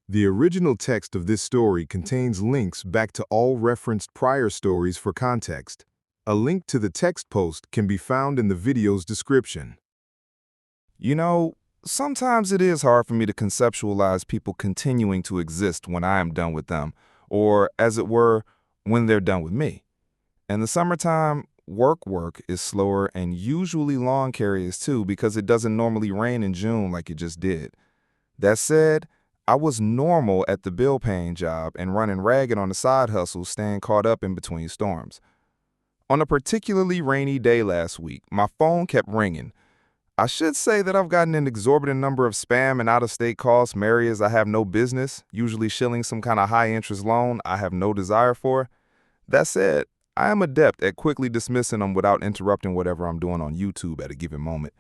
The original text of this story contains links back to all referenced prior stories for context. A link to the text post can be found in the video's description. You know, sometimes it is hard for me to conceptualize people continuing to exist when I am done with them, or, as it were, when they're done with me. In the summertime, work is slower and usually lawn care is too because it doesn't normally rain in June like it just did. That said, I was normal at the bill-paying job and running ragged on the side hustle, staying caught up in between storms. On a particularly rainy day last week, my phone kept ringing. I should say that I've gotten an exorbitant number of spam and out-of-state calls from areas I have no business, usually shilling some kind of high-interest loan I have no desire for. That said, I am adept at quickly dismissing them without interrupting whatever I'm doing on YouTube at a given moment.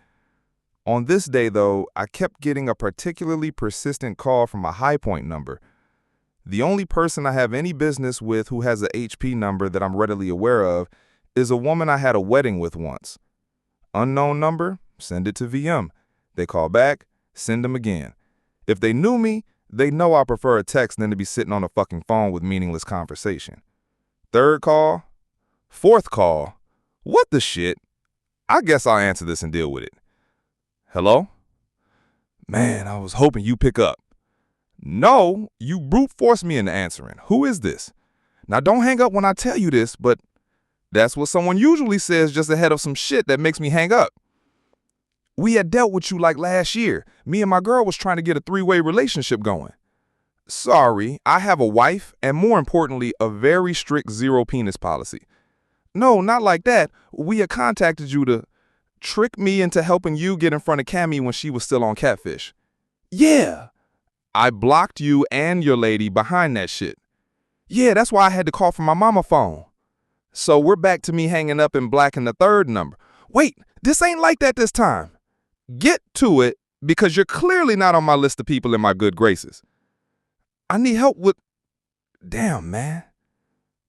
On this day, though, I kept getting a particularly persistent call from a High Point number. The only person I have any business with who has a HP number that I'm readily aware of is a woman I had a wedding with once. Unknown number, send it to VM. They call back, send them again. If they knew me, they know I prefer a text than to be sitting on a fucking phone with meaningless conversation. Third call, fourth call, what the shit? I guess I'll answer this and deal with it. Hello? Man, I was hoping you pick up. No, you brute forced me into answering. Who is this? Now don't hang up when I tell you this, but that's what someone usually says just ahead of some shit that makes me hang up. We had dealt with you like last year. Me and my girl was trying to get a three-way relationship going. Sorry, I have a wife and, more importantly, a very strict zero-penis policy. No, not like that. We had contacted you to trick me into helping you get in front of Cammy when she was still on Catfish. Yeah. I blocked you and your lady behind that shit. Yeah, that's why I had to call from my mama phone. So we're back to me hanging up and blacking the third number. Wait, this ain't like that this time. Get to it, because you're clearly not on my list of people in my good graces. I need help with... Damn, man.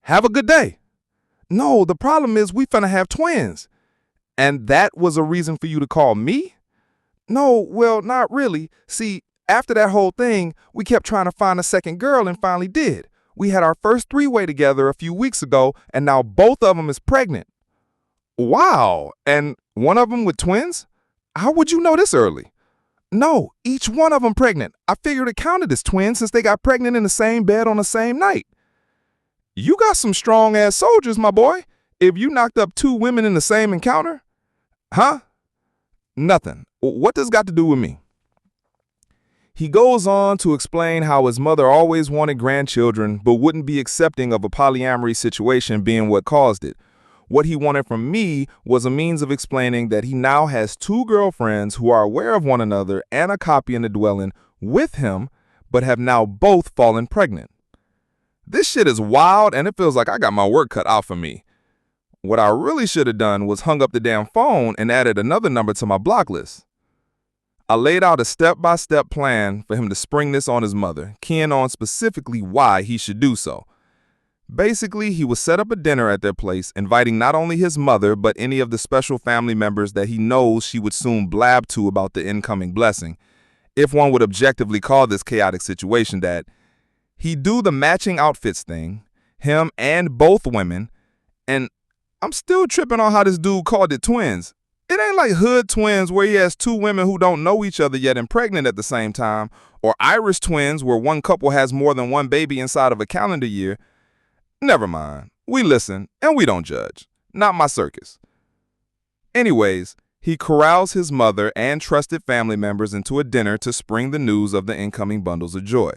Have a good day. No, the problem is we finna have twins. And that was a reason for you to call me? No, well, not really. See, after that whole thing, we kept trying to find a second girl and finally did. We had our first three-way together a few weeks ago, and now both of them is pregnant. Wow, and one of them with twins? How would you know this early? No, each one of them pregnant. I figured it counted as twins since they got pregnant in the same bed on the same night. You got some strong-ass soldiers, my boy. If you knocked up two women in the same encounter? Huh? Nothing. What does got to do with me? He goes on to explain how his mother always wanted grandchildren but wouldn't be accepting of a polyamory situation being what caused it. What he wanted from me was a means of explaining that he now has two girlfriends who are aware of one another and a copy in the dwelling with him, but have now both fallen pregnant. This shit is wild, and it feels like I got my work cut out for me. What I really should have done was hung up the damn phone and added another number to my block list. I laid out a step-by-step plan for him to spring this on his mother, keying on specifically why he should do so. Basically, he would set up a dinner at their place, inviting not only his mother, but any of the special family members that he knows she would soon blab to about the incoming blessing, if one would objectively call this chaotic situation that. He'd do the matching outfits thing, him and both women, and I'm still tripping on how this dude called it twins. It ain't like hood twins where he has two women who don't know each other yet and pregnant at the same time, or Irish twins where one couple has more than one baby inside of a calendar year. Never mind. We listen and we don't judge. Not my circus. Anyways, he corrals his mother and trusted family members into a dinner to spring the news of the incoming bundles of joy.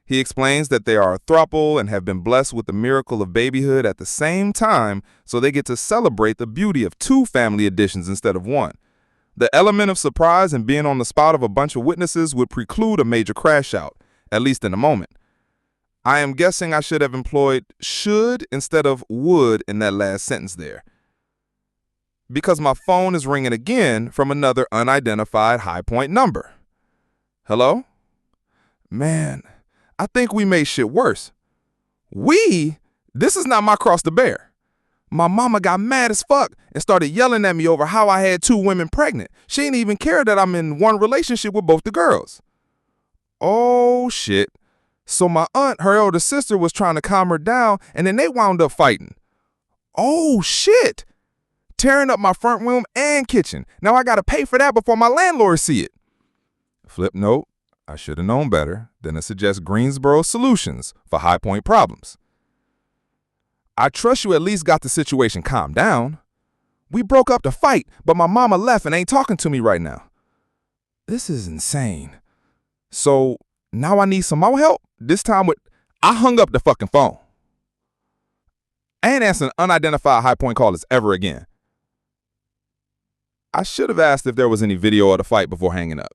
He explains that they are a throuple and have been blessed with the miracle of babyhood at the same time, so they get to celebrate the beauty of two family additions instead of one. The element of surprise and being on the spot of a bunch of witnesses would preclude a major crash out, at least in the moment. I am guessing I should have employed should instead of would in that last sentence there. Because my phone is ringing again from another unidentified High Point number. Hello? Man, I think we made shit worse. We? This is not my cross to bear. My mama got mad as fuck and started yelling at me over how I had two women pregnant. She didn't even care that I'm in one relationship with both the girls. Oh, shit. So my aunt, her elder sister, was trying to calm her down, and then they wound up fighting. Oh, shit! Tearing up my front room and kitchen. Now I gotta pay for that before my landlord see it. Flip note, I should have known better than to suggest Greensboro solutions for High Point problems. I trust you at least got the situation calmed down. We broke up to fight, but my mama left and ain't talking to me right now. This is insane. So now I need some more help, this time with, I hung up the fucking phone. I ain't answering unidentified High Point callers ever again. I should have asked if there was any video of the fight before hanging up.